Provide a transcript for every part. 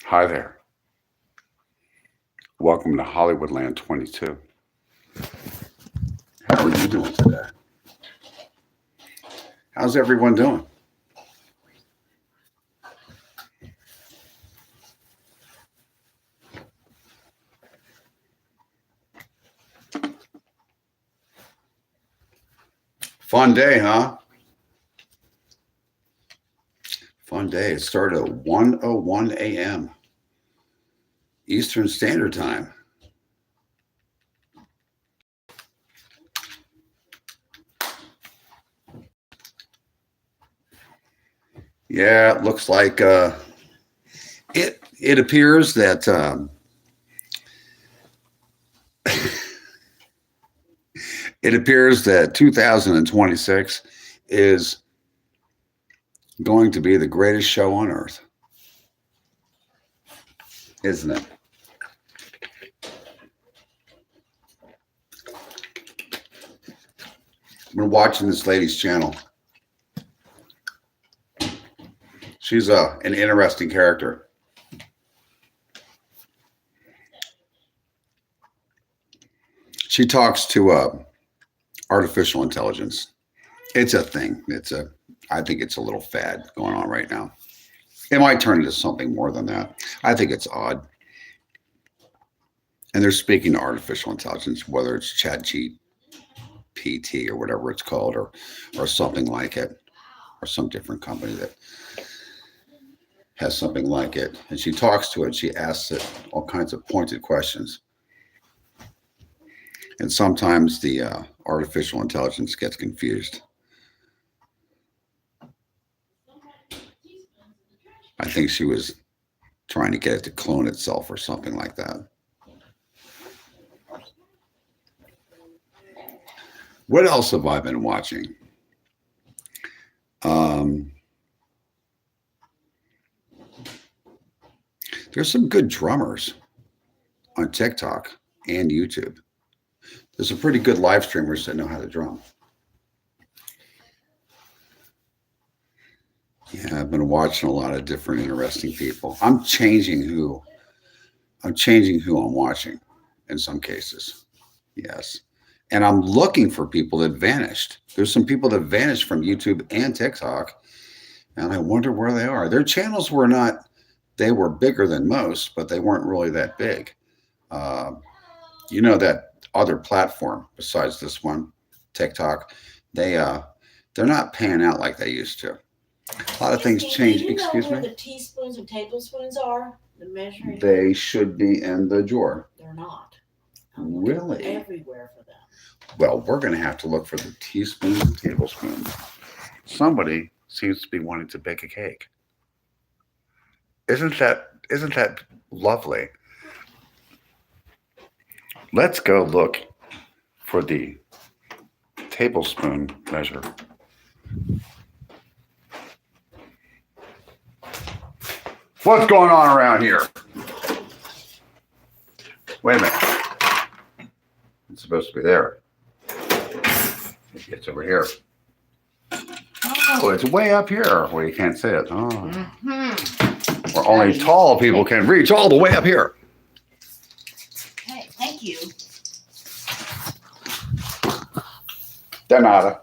Hi there. Welcome to Hollywoodland22. How are you doing today? How's everyone doing? Fun day, huh? Fun day. It started at 1:01 a.m. Eastern Standard Time. Yeah, it looks like it appears that it appears that 2026 is going to be the greatest show on earth, isn't it? I've been watching this lady's channel. She's an interesting character. She talks to artificial intelligence. It's a thing. I think it's a little fad going on right now. It might turn into something more than that. I think it's odd. And they're speaking to artificial intelligence, whether it's ChatGPT or whatever it's called, or something like it, or some different company that has something like it. And she talks to it. She asks it all kinds of pointed questions. And sometimes the artificial intelligence gets confused. I think she was trying to get it to clone itself or something like that. What else have I been watching? There's some good drummers on TikTok and YouTube. There's some pretty good live streamers that know how to drum. Yeah, I've been watching a lot of different interesting people. I'm changing who I'm watching in some cases. Yes. And I'm looking for people that vanished. There's some people that vanished from YouTube and TikTok, and I wonder where they are. Their channels were not, they were bigger than most, but they weren't really that big. That other platform besides this one, TikTok, they're not panning out like they used to. A lot of things change. Excuse me. Where the teaspoons and tablespoons are? The measuring. They should be in the drawer. They're not. Really? Everywhere for them. Well, we're going to have to look for the teaspoons and tablespoons. Somebody seems to be wanting to bake a cake. Isn't that lovely? Let's go look for the tablespoon measure. What's going on around here? Wait a minute. It's supposed to be there. It's over here. Oh, it's way up here where you can't see it. Oh. Mm-hmm. Where only tall people can reach all the way up here. Okay, thank you. De nada.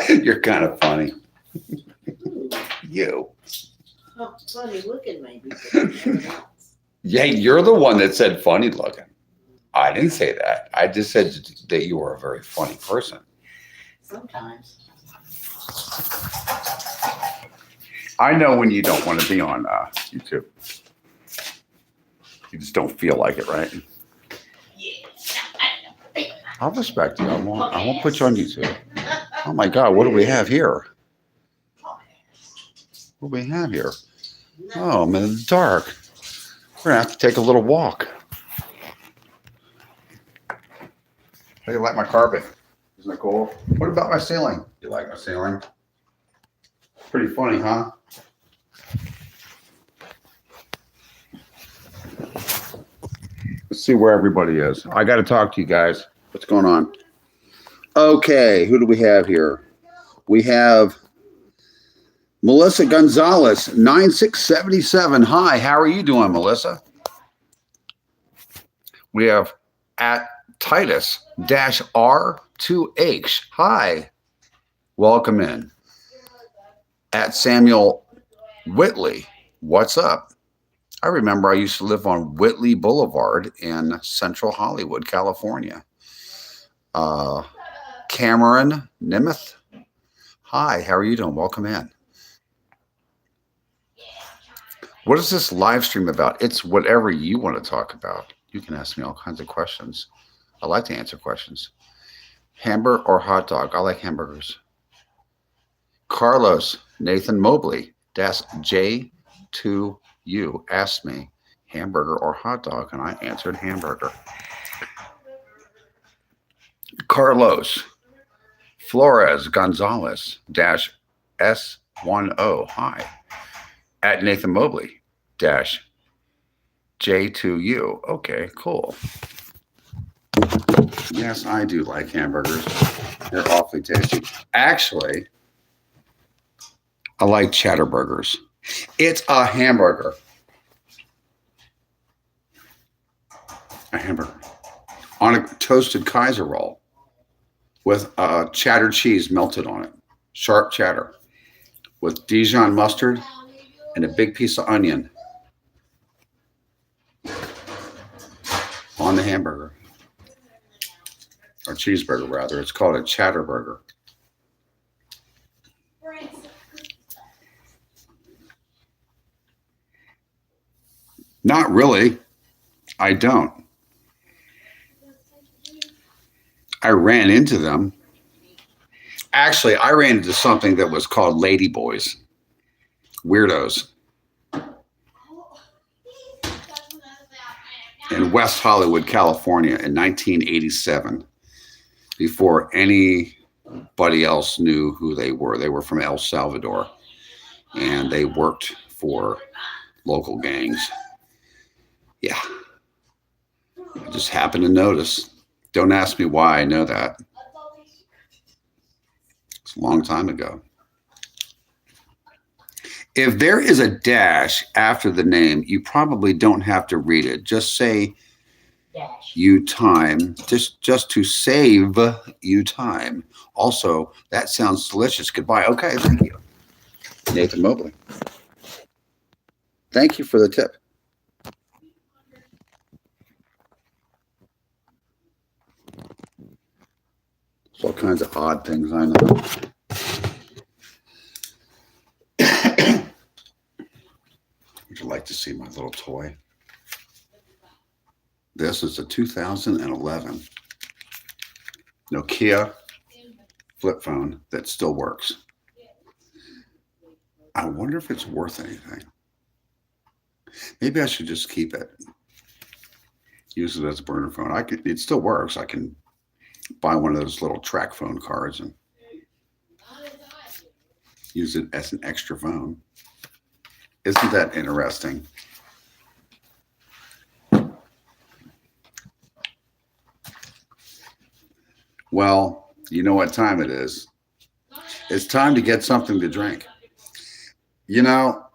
You're kind of funny. You. Oh, funny looking, maybe. Yeah, you're the one that said funny looking. I didn't say that. I just said that you were a very funny person. Sometimes. I know when you don't want to be on YouTube. You just don't feel like it, right? Yeah. I'll respect you. I won't put you on YouTube. Oh my God, what do we have here? What do we have here? Oh, I'm in the dark. We're gonna have to take a little walk. How do you like my carpet? Isn't it cool? What about my ceiling? You like my ceiling? Pretty funny, huh? see where everybody is. I got to talk to you guys. What's going on? Okay, who do we have here? We have Melissa Gonzalez, 9677. Hi, how are you doing, Melissa? We have at Titus-R2H. Hi, welcome in. At Samuel Whitley, what's up? I remember I used to live on Whitley Boulevard in Central Hollywood, California. Cameron Nemeth. Hi, how are you doing? Welcome in. What is this live stream about? It's whatever you want to talk about. You can ask me all kinds of questions. I like to answer questions. Hamburger or hot dog? I like hamburgers. Carlos Nathan Mobley, that's J2U, asked me hamburger or hot dog, and I answered hamburger. Carlos Flores Gonzalez dash S10. Hi. At Nathan Mobley dash J2U. Okay, cool. Yes, I do like hamburgers. They're awfully tasty. Actually, I like cheddar burgers. It's a hamburger. A hamburger on a toasted Kaiser roll with cheddar cheese melted on it. Sharp cheddar with Dijon mustard and a big piece of onion on the hamburger. Or cheeseburger, rather. It's called a cheddar burger. Not really. I don't. I ran into them. Actually, I ran into something that was called ladyboys. Weirdos. In West Hollywood, California in 1987. Before anybody else knew who they were. They were from El Salvador. And they worked for local gangs. Yeah. I just happened to notice. Don't ask me why I know that. It's a long time ago. If there is a dash after the name, you probably don't have to read it. Just say dash. You time, just to save you time. Also, that sounds delicious. Goodbye. Okay, thank you. Nathan Mobley. Thank you for the tip. There's all kinds of odd things I know. Would you like to see my little toy? This is a 2011 Nokia flip phone that still works. I wonder if it's worth anything. Maybe I should just keep it. Use it as a burner phone. It still works. I can buy one of those little track phone cards and use it as an extra phone. Isn't that interesting? Well, you know what time it is. It's time to get something to drink. You know,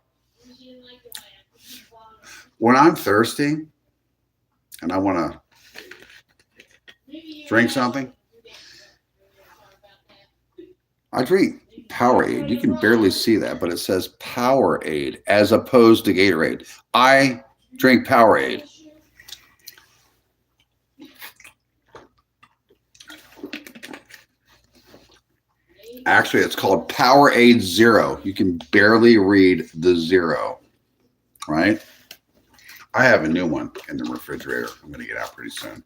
when I'm thirsty and I want to drink something, I drink Powerade. You can barely see that, but it says Powerade as opposed to Gatorade. I drink Powerade. Actually, it's called Powerade Zero. You can barely read the zero, right? I have a new one in the refrigerator. I'm going to get out pretty soon.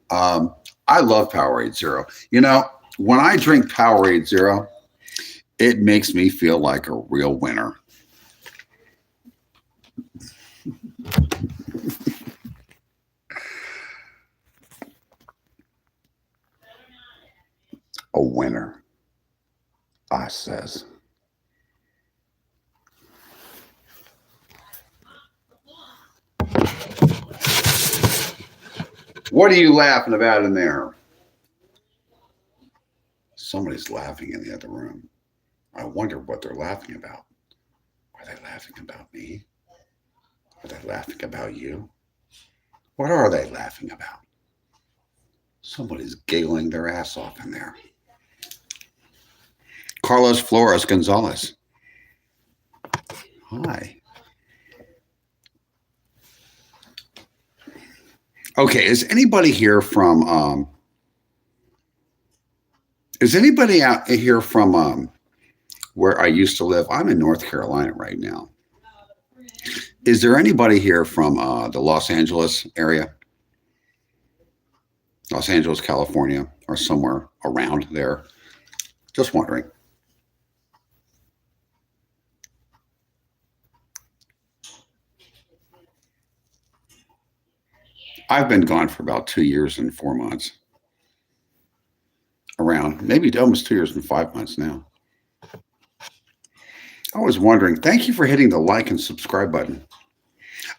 I love Powerade Zero. You know, when I drink Powerade Zero, it makes me feel like a real winner. A winner, I says. What are you laughing about in there? Somebody's laughing in the other room. I wonder what they're laughing about. Are they laughing about me? Are they laughing about you? What are they laughing about? Somebody's giggling their ass off in there. Carlos Flores Gonzalez. Hi. Okay, is anybody here from is anybody out here from where I used to live? I'm in North Carolina right now. Is there anybody here from the Los Angeles area? Los Angeles, California, or somewhere around there? Just wondering. I've been gone for about 2 years and 4 months. Around maybe almost 2 years and 5 months now. I was wondering, thank you for hitting the like and subscribe button.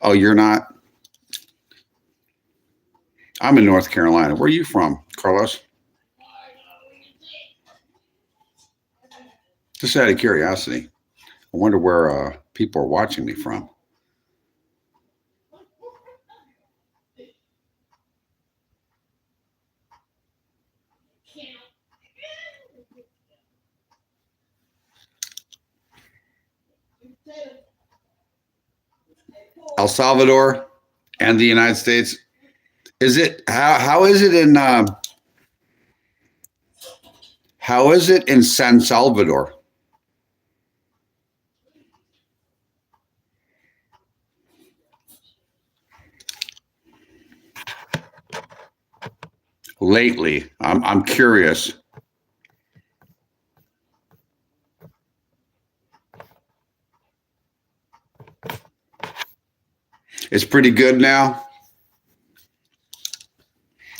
Oh, you're not? I'm in North Carolina. Where are you from, Carlos? Just out of curiosity. I wonder where people are watching me from. El Salvador and the United States. Is it how is it in San Salvador? Lately, I'm curious. It's pretty good now.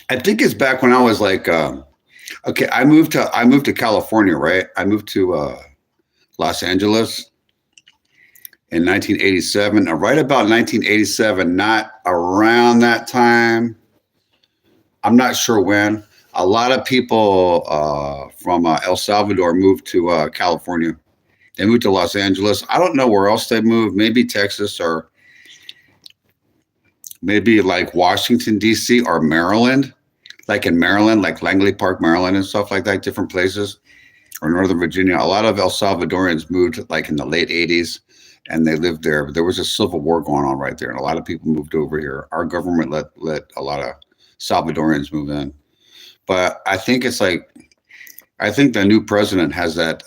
I think it's back when I was like, okay, I moved to California, right? I moved to Los Angeles in 1987. Right about 1987, not around that time. I'm not sure when. A lot of people from El Salvador moved to California. They moved to Los Angeles. I don't know where else they moved. Maybe Texas or maybe like Washington, D.C. or Maryland. Like in Maryland, like Langley Park, Maryland and stuff like that, different places. Or Northern Virginia. A lot of El Salvadorians moved like in the late 80s and they lived there. There was a civil war going on right there. And a lot of people moved over here. Our government let a lot of Salvadorians move in. But I think it's like, I think the new president has that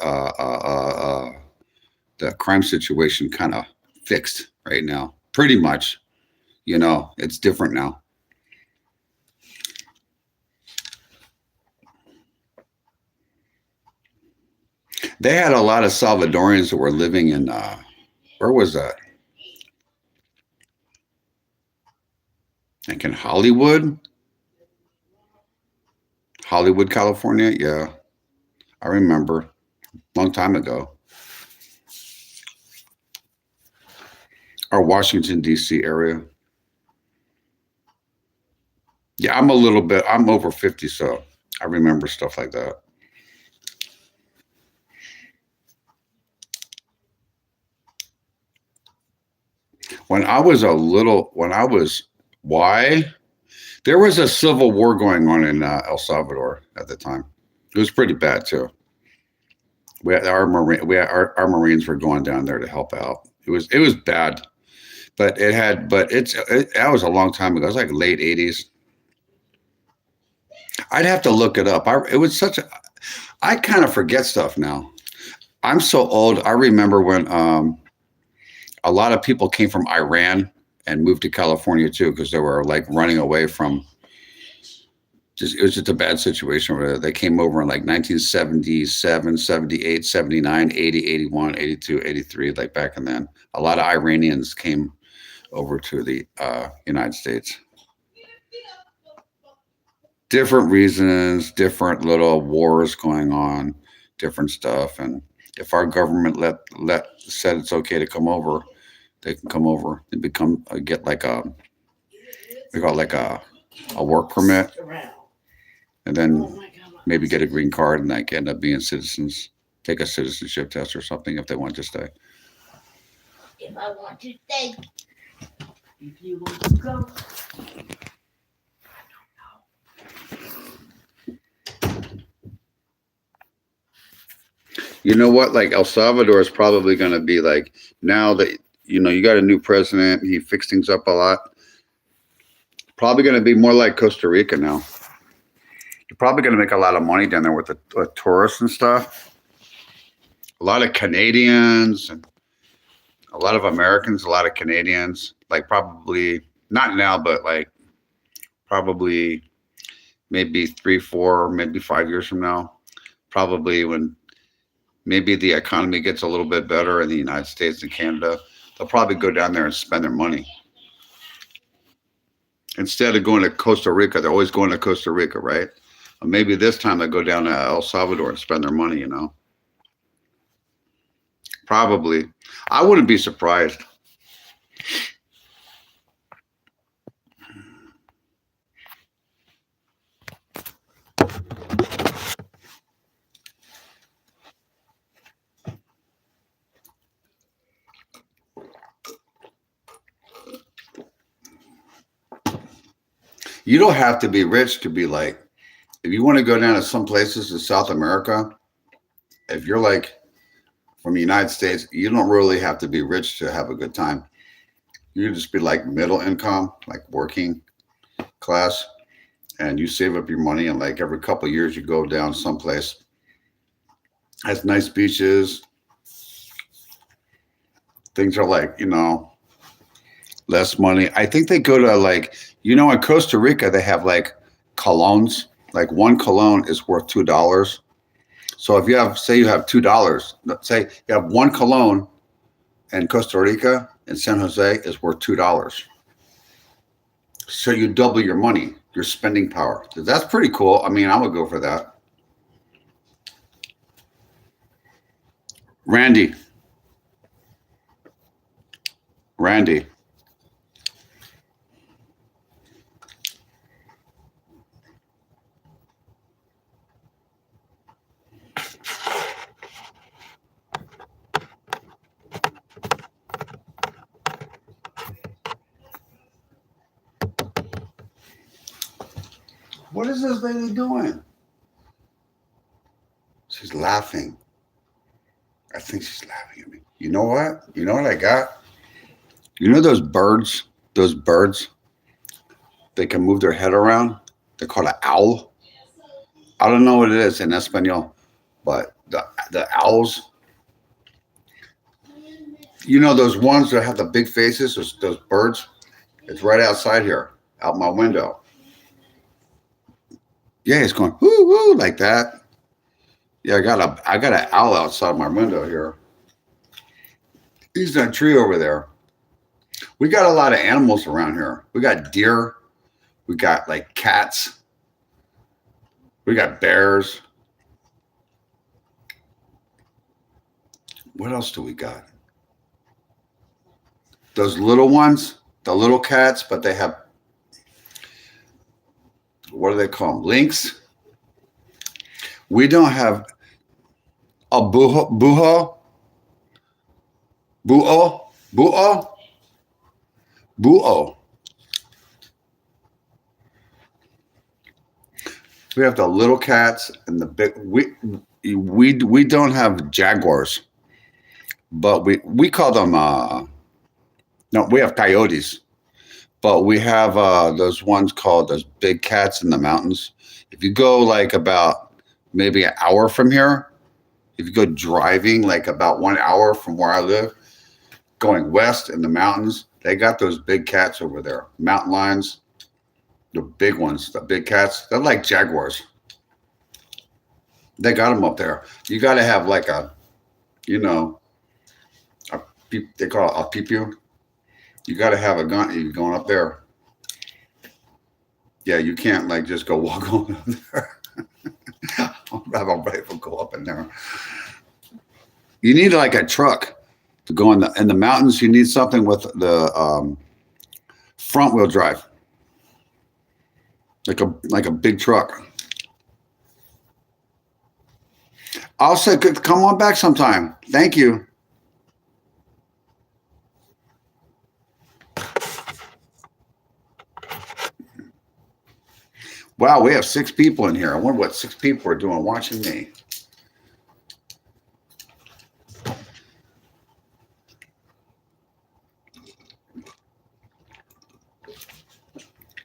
the crime situation kind of fixed right now. Pretty much, you know, it's different now. They had a lot of Salvadorians that were living in, where was that? Like in Hollywood, California. Yeah, I remember, long time ago. Or Washington, D.C. area. Yeah, I'm over 50, so I remember stuff like that. Why? There was a civil war going on in El Salvador at the time. It was pretty bad too. Our Marines were going down there to help out. It was bad, but that was a long time ago. It was like late 80s. I'd have to look it up. I kind of forget stuff now. I'm so old. I remember when a lot of people came from Iran and moved to California too, because they were like running away from it was just a bad situation where they came over in like 1977, 78, 79, 80, 81, 82, 83, like back and then. A lot of Iranians came over to the United States. Different reasons, different little wars going on, different stuff. And if our government said it's okay to come over, they can come over and get like a a work permit, Around. and Oh then my God. maybe get a green card and like end up being citizens. Take a citizenship test or something if they want to stay. If I want to stay. If you want to go. You know what? Like El Salvador is probably going to be like now that you got a new president. He fixed things up a lot. Probably going to be more like Costa Rica now. You're probably going to make a lot of money down there with the tourists and stuff. A lot of Canadians and a lot of Americans, a lot of Canadians. Like probably not now, but like probably maybe 3, 4, maybe 5 years from now. Probably when maybe the economy gets a little bit better in the United States and Canada, they'll probably go down there and spend their money. Instead of going to Costa Rica, they're always going to Costa Rica, right? Or maybe this time they go down to El Salvador and spend their money, Probably. I wouldn't be surprised. You don't have to be rich to be like, if you want to go down to some places in South America, if you're like from the United States, you don't really have to be rich to have a good time. You just be like middle income, like working class, and you save up your money, and like every couple of years you go down someplace has nice beaches. Things are like, less money. I think they go to like, in Costa Rica, they have like colognes. Like one cologne is worth $2. So if you have, say you have $2, let's say you have one cologne in Costa Rica and San Jose is worth $2. So you double your money, your spending power. That's pretty cool. I mean, I would go for that. Randy. What is this lady doing? She's laughing. I think she's laughing at me. You know what? You know what I got? You know those birds? Those birds? They can move their head around. They're called an owl. I don't know what it is in Espanol, but the owls. You know those ones that have the big faces? Those birds? It's right outside here, out my window. Yeah, it's going woo woo like that. Yeah, I got an owl outside my window here. He's in a tree over there. We got a lot of animals around here. We got deer. We got like cats. We got bears. What else do we got? Those little ones, the little cats, but they have, what do they call them? Lynx. We don't have a buho. We have the little cats and the big. We don't have jaguars, but we call them. No, we have coyotes, but we have those ones called those big cats in the mountains. If you go like about maybe an hour from here, if you go driving like about 1 hour from where I live, going west in the mountains, they got those big cats over there, mountain lions. The big ones, the big cats, they're like jaguars. They got them up there. You got to have like a, they call it a peepee. You got to have a gun. You're going up there. Yeah, you can't like just go walk on up there. I'll have a rifle go up in there. You need like a truck to go in the mountains. You need something with the front wheel drive. like a big truck. I'll say, come on back sometime. Thank you. Wow, we have 6 people in here. I wonder what 6 people are doing watching me.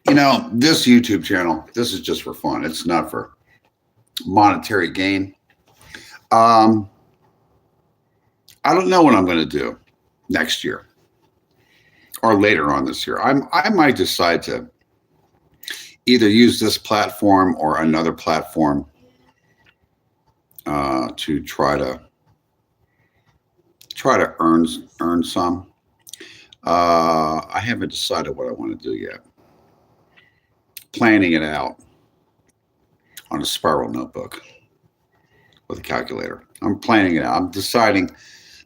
You know, this YouTube channel, this is just for fun. It's not for monetary gain. I don't know what I'm going to do next year or later on this year. I might decide to either use this platform or another platform to try to earn some. I haven't decided what I want to do yet. Planning it out on a spiral notebook with a calculator. I'm planning it out. I'm deciding.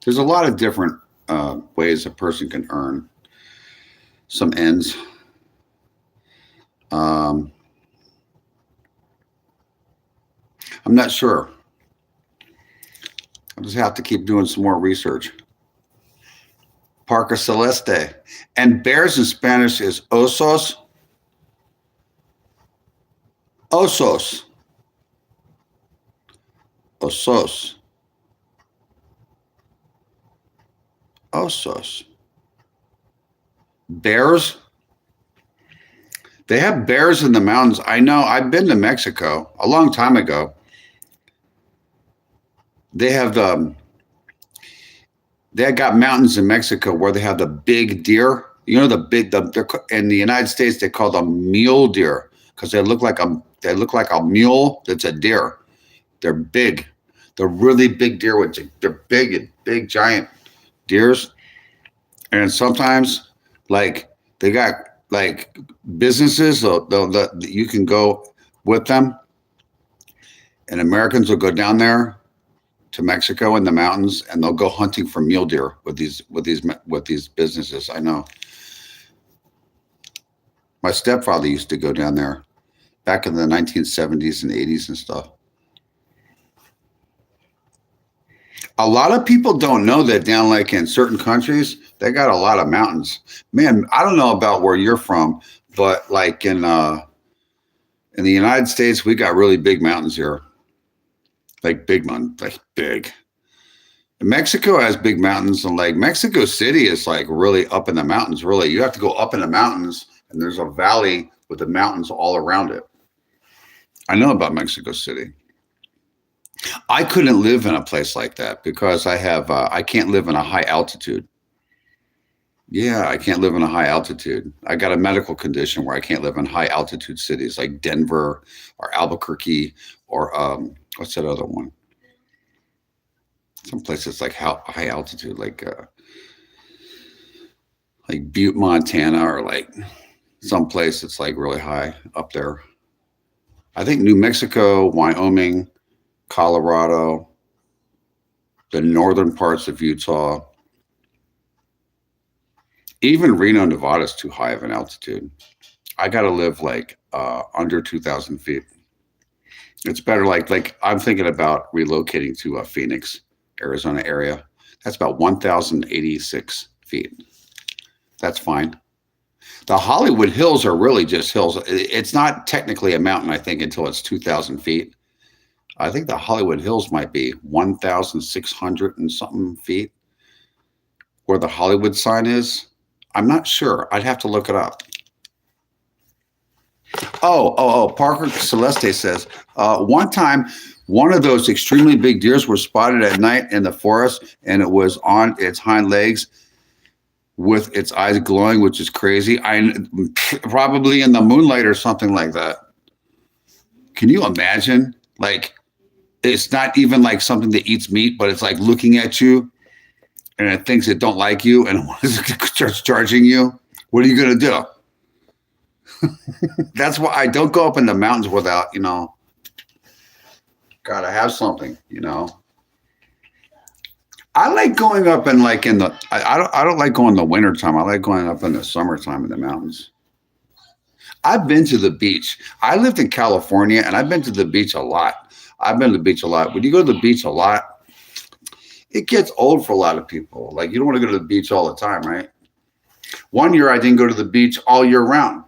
There's a lot of different ways a person can earn some ends. I'm not sure. I'll just have to keep doing some more research. Parker Celeste. And bears in Spanish is osos. Osos. Osos. Osos. Bears? They have bears in the mountains. I know. I've been to Mexico a long time ago. They have they got mountains in Mexico where they have the big deer. You know, in the United States they call them mule deer because they look like a mule that's a deer. They're big. They're really big deer. They're big giant deers. And sometimes, like, they got like businesses you can go with them, and Americans will go down there to Mexico in the mountains, and they'll go hunting for mule deer with these businesses. I know. My stepfather used to go down there back in the 1970s and 80s and stuff. A lot of people don't know that down like in certain countries, they got a lot of mountains. Man, I don't know about where you're from, but like in the United States, we got really big mountains here. Like big mountains, like big. Mexico has big mountains, and like Mexico City is like really up in the mountains. Really, you have to go up in the mountains, and there's a valley with the mountains all around it. I know about Mexico City. I couldn't live in a place like that because I can't live in a high altitude. Yeah, I can't live in a high altitude. I got a medical condition where I can't live in high altitude cities like Denver or Albuquerque or what's that other one? Some places like high altitude, like Butte, Montana, or like some place that's like really high up there. I think New Mexico, Wyoming, Colorado, the northern parts of Utah, even Reno, Nevada is too high of an altitude. I got to live like under 2,000 feet. It's better like I'm thinking about relocating to Phoenix, Arizona area. That's about 1,086 feet. That's fine. The Hollywood Hills are really just hills. It's not technically a mountain, I think, until it's 2,000 feet. I think the Hollywood Hills might be 1,600 and something feet where the Hollywood sign is. I'm not sure. I'd have to look it up. Oh, Parker Celeste says, one time, one of those extremely big deers were spotted at night in the forest, and it was on its hind legs with its eyes glowing, which is crazy. Probably in the moonlight or something like that. Can you imagine? Like, it's not even like something that eats meat, but it's like looking at you and it thinks it don't like you and it starts charging you. What are you going to do? That's why I don't go up in the mountains without, gotta have something, I like going up and like I don't like going in the wintertime. I like going up in the summertime in the mountains. I've been to the beach. I lived in California and I've been to the beach a lot. I've been to the beach a lot. When you go to the beach a lot, it gets old for a lot of people. Like you don't want to go to the beach all the time, right? One year I didn't go to the beach all year round.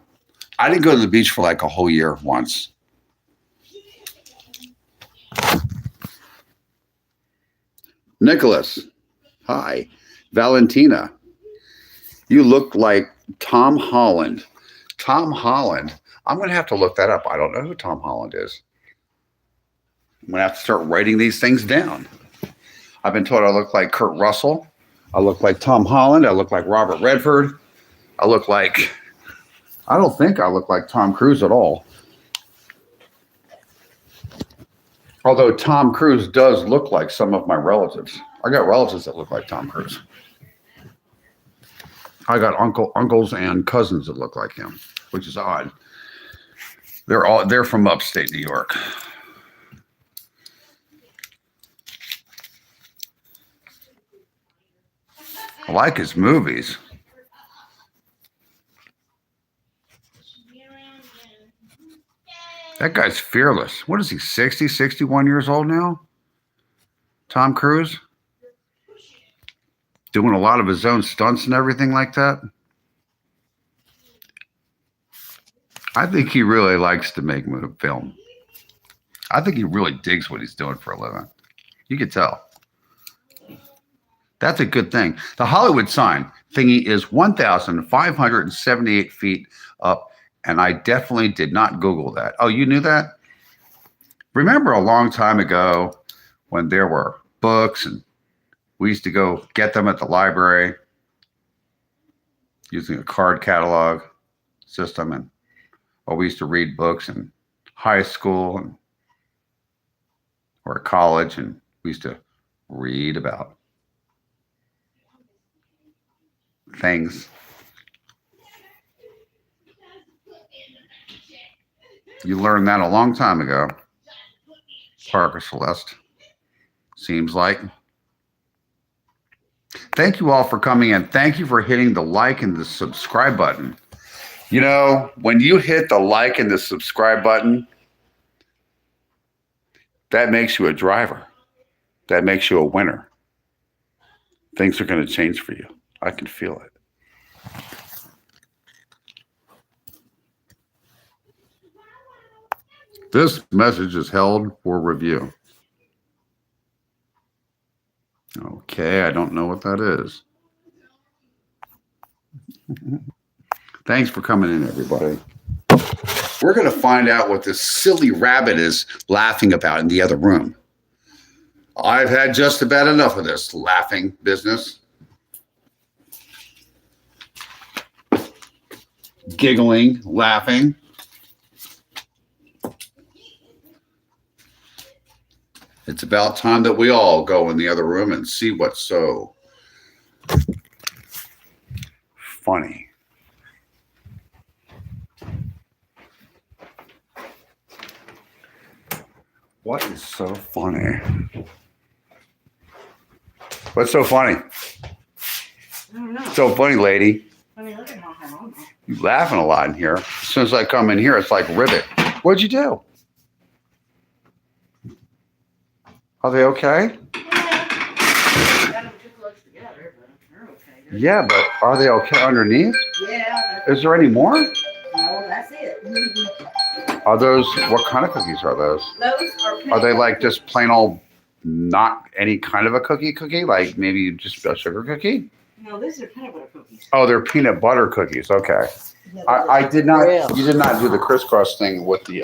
I didn't go to the beach for like a whole year once. Nicholas, hi. Valentina, you look like Tom Holland. Tom Holland. I'm going to have to look that up. I don't know who Tom Holland is. I'm going to have to start writing these things down. I've been told I look like Kurt Russell. I look like Tom Holland. I look like Robert Redford. I don't think I look like Tom Cruise at all. Although Tom Cruise does look like some of my relatives. I got relatives that look like Tom Cruise. I got uncles and cousins that look like him, which is odd. They're from upstate New York. I like his movies. That guy's fearless. What is he, 60, 61 years old now? Tom Cruise? Doing a lot of his own stunts and everything like that. I think he really likes to make film. I think he really digs what he's doing for a living. You can tell. That's a good thing. The Hollywood sign thingy is 1,578 feet up, and I definitely did not Google that. Oh, you knew that? Remember a long time ago when there were books and we used to go get them at the library using a card catalog system, or we used to read books in high school or college, and we used to read about things. You learned that a long time ago, Parker Celeste, seems like. Thank you all for coming in. Thank you for hitting the like and the subscribe button. You know, when you hit the like and the subscribe button, that makes you a driver. That makes you a winner. Things are going to change for you. I can feel it. This message is held for review. Okay, I don't know what that is. Thanks for coming in, everybody. We're going to find out what this silly rabbit is laughing about in the other room. I've had just about enough of this laughing business. Giggling, laughing. It's about time that we all go in the other room and see what's so funny. What is so funny? What's so funny? I don't know. So funny, lady. I mean, look at how long. You laughing a lot in here. As soon as I come in here, it's like ribbit. What'd you do? Are they okay? Yeah. Got them too close together, but they're okay. Yeah, but are they okay underneath? Yeah. Is there any more? No, that's it. Are those, what kind of cookies are those? Those Are they like just plain old, not any kind of a cookie? Like maybe just a sugar cookie? No, these are peanut butter cookies. Oh, they're peanut butter cookies. Okay. I did not, you did not do the crisscross thing with the,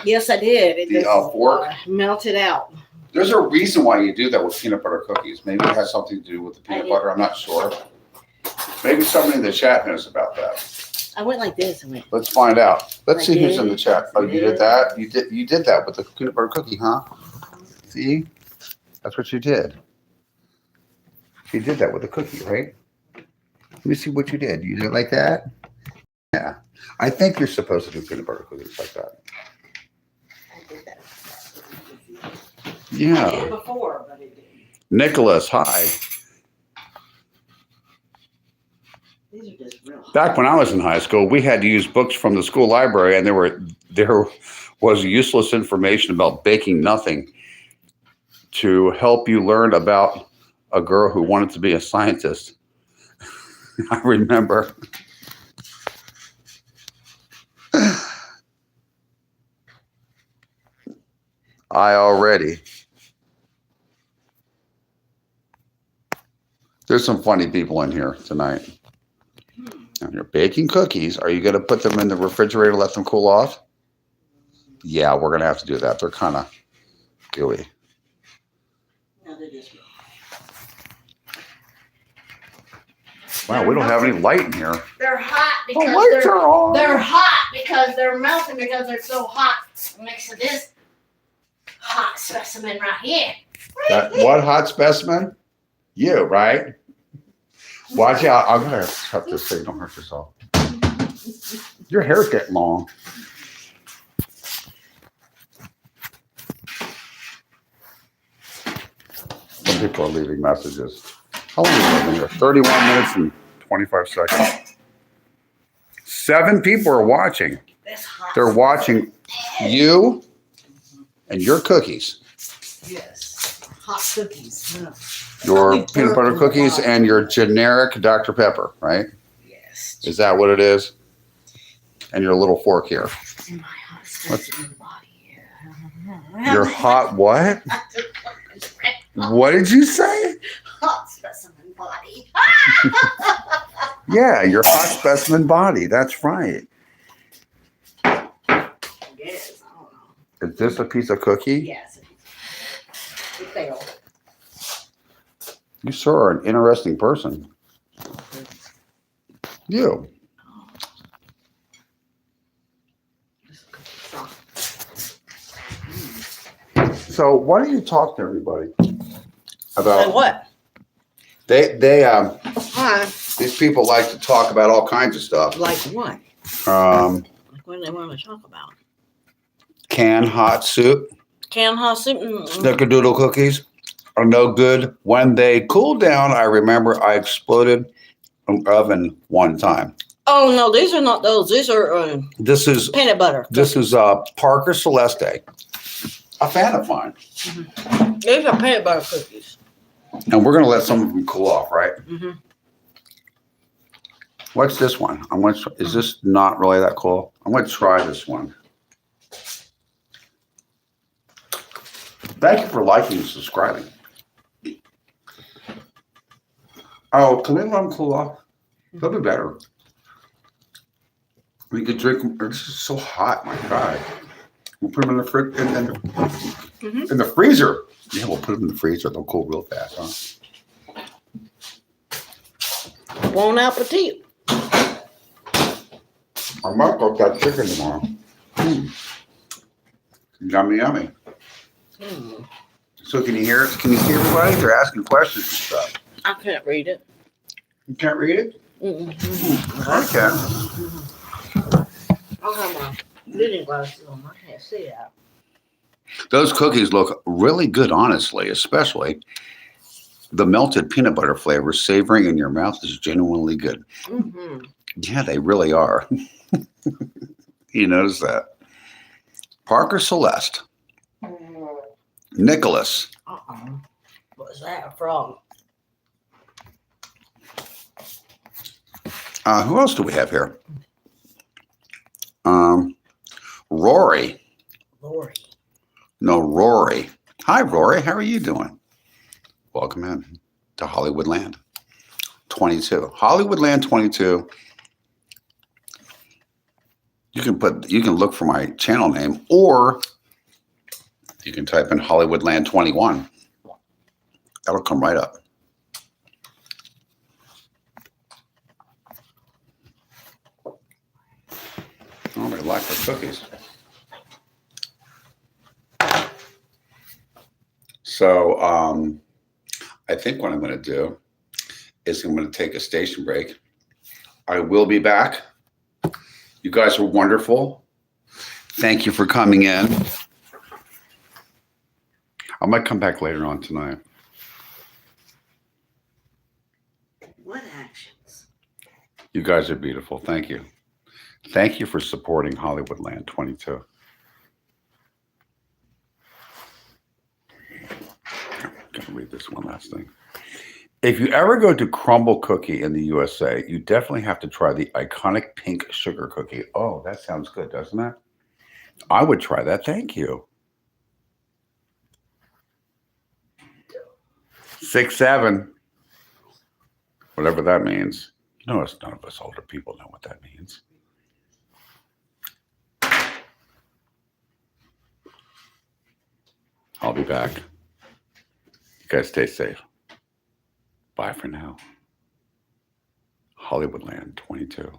Yes, I did. It The, just, fork? melted out. there's a reason why you do that with peanut butter cookies. Maybe it has something to do with the peanut did. butter. I'm not sure. Maybe somebody in the chat knows about that. I went like this. I went. Let's find out. Let's I see who's in did. the chat. Oh, you did that? You did that with the peanut butter cookie, huh? See? That's what you did. You did that with the cookie, right? Let me see what you did. You did it like that? Yeah. I think you're supposed to do peanut butter cookies like that. I did that. I did Yeah. it before, but it didn't. Nicholas, hi. These are just real Back when I was in high school, we had to use books from the school library, and there was useless information about baking nothing to help you learn about a girl who wanted to be a scientist. I remember. There's some funny people in here tonight. And you're baking cookies. Are you going to put them in the refrigerator, let them cool off? Yeah, we're going to have to do that. They're kind of gooey. No, they're just good. Wow, we don't have any light in here. They're hot The because lights are on. they're hot because they're melting because they're so hot next to this hot specimen right here. What hot specimen? You, right? Watch out. I'm going to cut this so you don't hurt yourself. Your hair's getting long. Some people are leaving messages. How long have we been here? 31 minutes and 25 seconds. 7 people are watching. This hot They're watching you and your cookies. Yes. Hot cookies. Yeah. Your peanut butter cookies and your generic Dr. Pepper, right? Yes. Is that what it is? And your little fork here. In my hot specimen body. Your hot what? What did you say? Hot specimen body. Yeah, your hot specimen body. That's right. Yes, I don't know. Is this a piece of cookie? Yes. It failed. You, sir, are an interesting person. You. So why don't you talk to everybody about So what? Hi. These people like to talk about all kinds of stuff. Like what? Um, Like what do they want to talk about? Canned hot soup, Canned hot soup. snickerdoodle cookies are no good. When they cool down, I remember I exploded an oven one time. Oh no, these are not those. These are This is peanut butter. Parker Celeste, a fan of mine. Mm-hmm. These are peanut butter cookies. And we're going to let some of them cool off, right? Mm-hmm. What's this one? Is this not really that cool? I'm going to try this one. Thank you for liking and subscribing. Oh, can we let them cool off? That'll be better. We could drink them. This is so hot, my God. We'll put them in the in the freezer. Yeah, we'll put them in the freezer. They'll cool real fast, huh? Bon appetit. I might cook that chicken tomorrow. Yummy, yummy. So can you hear it? Can you see everybody? They're asking questions and stuff. I can't read it. You can't read it? I can. I have my reading glasses on. I can't see that. Those cookies look really good, honestly, especially the melted peanut butter flavor savoring in your mouth is genuinely good. Mm-hmm. Yeah, they really are. You notice that? Parker Celeste. Nicholas. What is that? A frog? Who else do we have here? Rory. Lori. No, Rory. Hi, Rory. How are you doing? Welcome in to Hollywoodland22. Hollywoodland22. You can look for my channel name, or you can type in Hollywoodland21. That'll come right up. Oh, they like the cookies. So I think what I'm going to do is I'm going to take a station break. I will be back. You guys are wonderful. Thank you for coming in. I might come back later on tonight. What actions? You guys are beautiful. Thank you. Thank you for supporting Hollywoodland22. I'm going to read this one last thing. If you ever go to Crumble Cookie in the USA, you definitely have to try the iconic pink sugar cookie. Oh, that sounds good, doesn't it? I would try that. Thank you. 6'7", whatever that means. You know, none of us older people know what that means. I'll be back. You guys stay safe. Bye for now. Hollywoodland 22.